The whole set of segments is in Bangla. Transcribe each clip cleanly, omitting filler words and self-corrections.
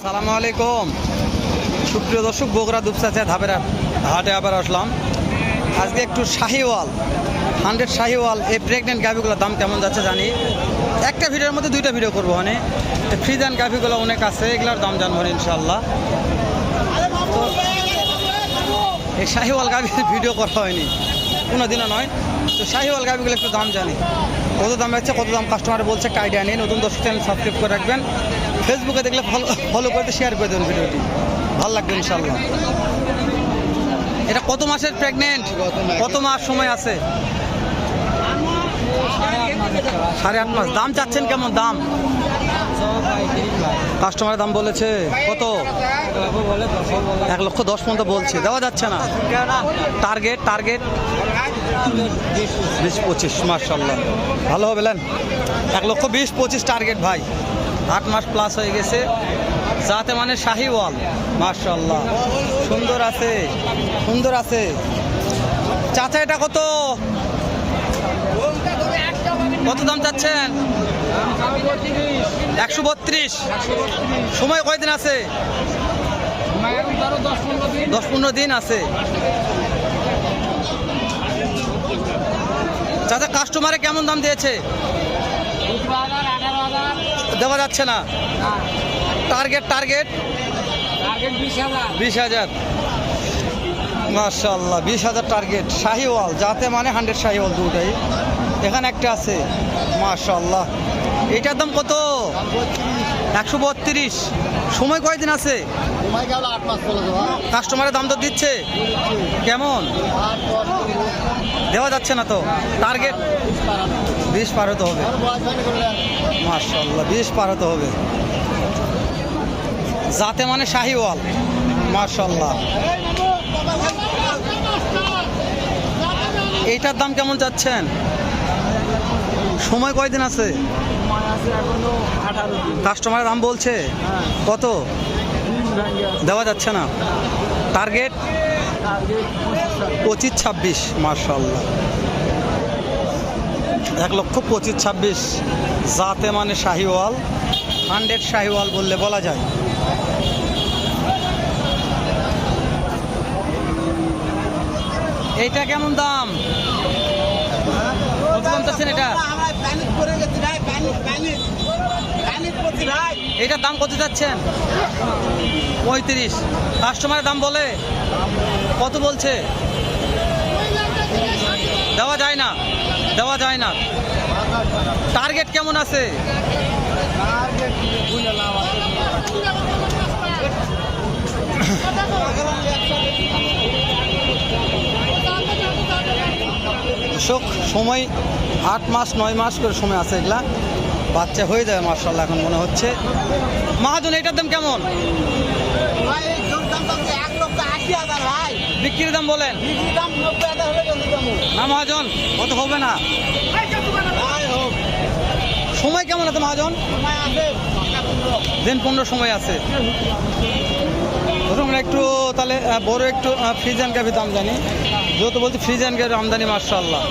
আসসালামু আলাইকুম সুপ্রিয় দর্শক, বগুড়া দুপচাচা ধাপের হাটে আবার আসলাম। আজকে একটু শাহিওয়াল 100 শাহিওয়াল এই প্রেগনেন্ট গাভিগুলোর দাম কেমন যাচ্ছে জানি। একটা ভিডিওর মধ্যে দুইটা ভিডিও করবো, মানে ফ্রিজান গাভিগুলো অনেক আছে, এগুলোর দাম জানবো ইনশাল্লাহ। তো এই শাহিওয়াল গাভির ভিডিও করা হয়নি কোনো দিনও নয়, তো শাহিওয়াল গাভিগুলো একটু দাম জানি, কত দাম যাচ্ছে, কত দাম কাস্টমার বলছে, একটা আইডিয়া নেই। নতুন দর্শক চ্যানেল সাবস্ক্রাইব করে রাখবেন, ফেসবুকে দেখলে ফলো করতে শেয়ার করে দেবেন, ভিডিওটি ভালো লাগবে ইনশাল্লাহ। এটা কত মাসের প্রেগনেন্ট, কত মাস সময় আছে? 8.5 মাস। দাম চাচ্ছেন কেমন? দাম কাস্টমারের দাম বলেছে কত? 1,10,000 পর্যন্ত বলছে, দেওয়া যাচ্ছে না। টার্গেট 20-25। মাশাআল্লাহ ভালো হবে। 1,20,25 টার্গেট ভাই। 8 মাস প্লাস হয়ে গেছে, যাতে মানে শাহিওয়াল। মাশাআল্লাহ সুন্দর আছে, সুন্দর আছে। চাচা এটা কত কত দাম চাচ্ছেন? 132। সময় কয়দিন আছে? 10-15 দিন আছে। চাচা কাস্টমারে কেমন দাম দিয়েছে? দেওয়া যাচ্ছে না। টার্গেট 20,000। মাশাআল্লাহ 20,000 টার্গেট। শাহিওয়াল জাতে মানে 100 শাহিওয়াল দুটাই। এখানে একটা আছে মাশাআল্লাহ। এটার দাম কত? 132। সময় কয়দিন আছে? কাস্টমারের দাম তো দিচ্ছে কেমন? দেওয়া যাচ্ছে না তো। টার্গেট 20 পার হতে হবে। মাশাআল্লাহ 20 পার হতে হবে, যাতে মানে শাহিওয়াল। মাশাআল্লাহ এইটার দাম কেমন যাচ্ছেন? সময় কয়দিন আছে? কাস্টমারের দাম বলছে কত? দেওয়া যাচ্ছে না। টার্গেট 25-26। মাশাআল্লাহ 1,25,26 জাতে মানে শাহিওয়াল, 100 শাহিওয়াল বললে বলা যায়। এইটা কেমন দাম? কত দাম চাচ্ছেন এটা? এইটার দাম কত যাচ্ছেন? 35। কাস্টমারের দাম বলে কত বলছে? দেওয়া যায় না। টার্গেট কেমন আছে? সময় 8 মাস 9 মাস করে সময় আছে, এগুলা বাচ্চা হয়ে যাবে মাশাআল্লাহ এখন মনে হচ্ছে। মহাজন এটার দাম কেমন? বিক্রির দাম বলেন না মহাজন, কত হবে না? সময় কেমন আছে মহাজন? দিন 15 সময় আছে। আমরা একটু তাহলে বড় একটু ফ্রিজান গাভি দাম জানি, যেহেতু বলছি ফ্রিজান গাভির আমদানি মাশাআল্লাহ।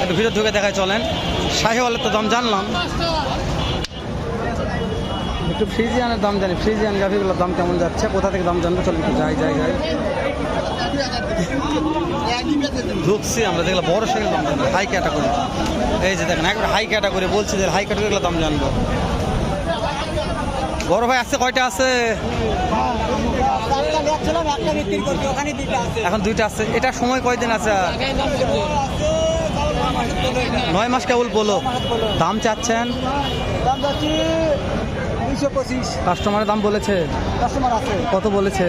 একটু ভিতর ঢুকে দেখায় চলেন। শাহিওয়ালের তো দাম জানলাম, একটু ফ্রিজিয়ানের দাম জানি। ফ্রিজিয়ান গাভিগুলোর দাম কেমন যাচ্ছে, কোথা থেকে দাম জানবো? চলুন একটু যাই ঢুকছি আমরা, দেখলাম বড় সেগুলো দাম জানবো, হাই ক্যাটাগরি। এই যে দেখেন একবার হাই ক্যাটাগরি, বলছি যে হাই ক্যাটাগরিগুলোর দাম জানবো। বড় ভাই আছে কয়টা আছে? এখন 2টা আছে। এটা সময় কয়দিন আছে? 9 মাস কেবল বলো। দাম চাচ্ছেন? কাস্টমারের দাম বলেছে কত? বলেছে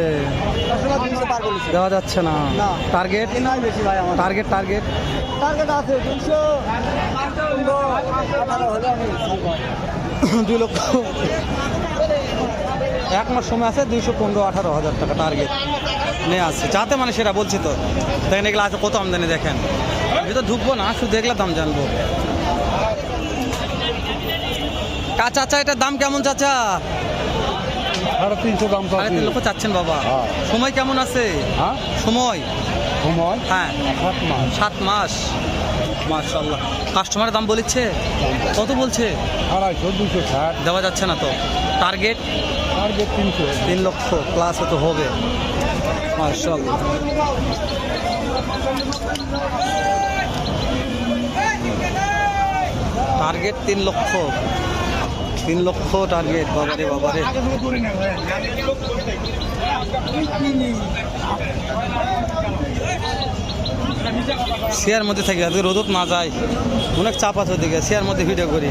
দেওয়া যাচ্ছে না। টার্গেট 2 লক্ষ। 1 মাস সময় আছে, 215-18 হাজার টাকা টার্গেট নিয়ে আসছে, যাতে মানে সেটা বলছি তো। দেখেন এগুলো আছে কত আমদানি, দেখেন ভিতর ঢুকবো না, শুধু দেখলে দাম জানবো। চাচা এটার দাম কেমন চাচা? 350 দাম। 3.5 লক্ষ চাচ্ছেন বাবা। সময় কেমন আছে? সময় হ্যাঁ 7 মাস। মাশাআল্লাহ কাস্টমারের দাম বলেছে কত? বলছে 250-260। দেওয়া যাচ্ছে না তো। টার্গেট টার্গেট 3 লক্ষ প্লাস তো হবে মাশাআল্লাহ। টার্গেট 3 লক্ষ, 3 লক্ষ টার্গেট। বাবারে বাবারে, শেয়ার মধ্যে থাকি যাতে রোদত না যায়, অনেক চাপ আছে ওদিকে, শেয়ার মধ্যে ভিডিও করি।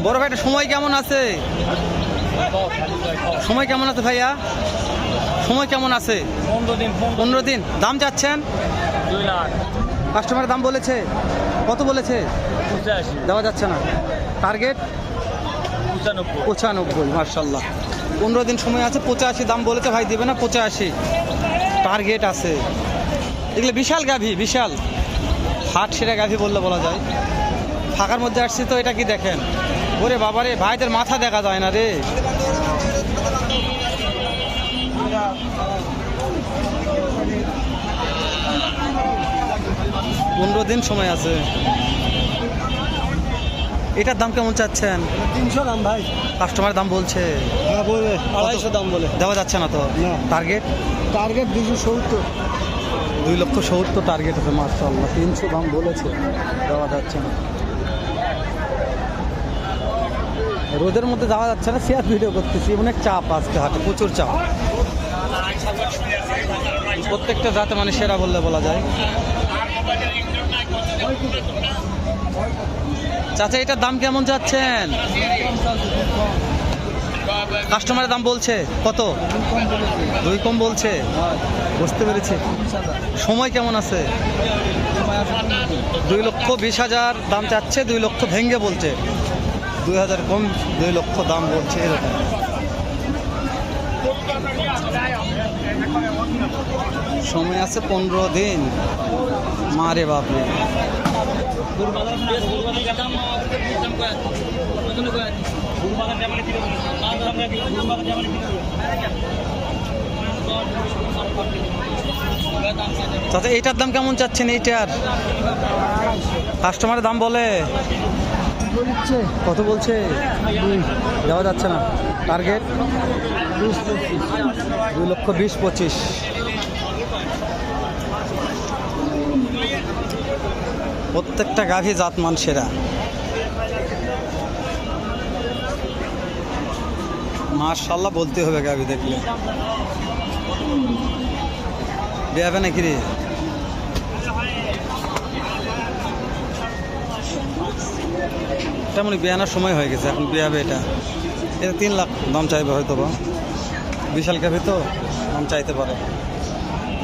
বড় ভাইটা সময় কেমন আছে? সময় কেমন আছে ভাইয়া? সময় কেমন আছে? 15 দিন। দাম চাচ্ছেন? 2 লাখ। কাস্টমারের দাম বলেছে কত? বলেছে 85। দেওয়া যাচ্ছে না। টার্গেট 95। মার্শাল্লাহ, 15 দিন সময় আছে। 85 দাম বলেছে ভাই, দিবে না 85 টার্গেট আছে। এগুলো বিশাল গাভী, বিশাল হাট সেরা গাভী বললে বলা যায়। ফাঁকার মধ্যে আসছি তো, এটা কি দেখেন, ওরে বাবারে ভাইদের মাথা দেখা যায় না রে। পনেরো দিন সময় আছে। এটার দাম কেমন চাচ্ছেন? 300 দাম ভাই। কাস্টমার দাম বলছে? হ্যাঁ বলে 250 দাম বলে। দেওয়া যাচ্ছে না তো? না। টার্গেট? টার্গেট 270। 2,70,000 টার্গেট আছে। মাশাআল্লাহ, 300 দাম বলেছে, দেওয়া যাচ্ছে না। রোদের মধ্যে যাওয়া যাচ্ছে না, শেয়ার ভিডিও করতেছি, অনেক চাপ আজকে হাটে, প্রচুর চাপ। প্রত্যেকটা জাতে মানে সেরা বললে বলা যায়। চাচা এটার দাম কেমন যাচ্ছেন? কাস্টমারের দাম বলছে কত? 2 কম বলছে, বুঝতে পেরেছি। সময় কেমন আছে? 2,20,000 দাম চাচ্ছে, 2 লক্ষ ভেঙ্গে বলছে, 2,000 কম, 2 লক্ষ দাম বলছে এরকম। সময় আছে 15 দিন। মারে বাপরে, চাচা এইটার দাম কেমন চাচ্ছেন? এইটার কাস্টমারের দাম বলে কত? বলছে দেওয়া যাচ্ছে না। টার্গেট 2,20,25। প্রত্যেকটা গাভী জাতমান সেরা। মাশাআল্লাহ বলতে হবে, গাভী দেখলে দেবে নাকি রে? তেমনই বিয়ানোর সময় হয়ে গেছে, এখন বিয়াবে। এটা 3 লাখ দাম চাইবে হয়তো বা, বিশাল গাভী তো দাম চাইতে পারে।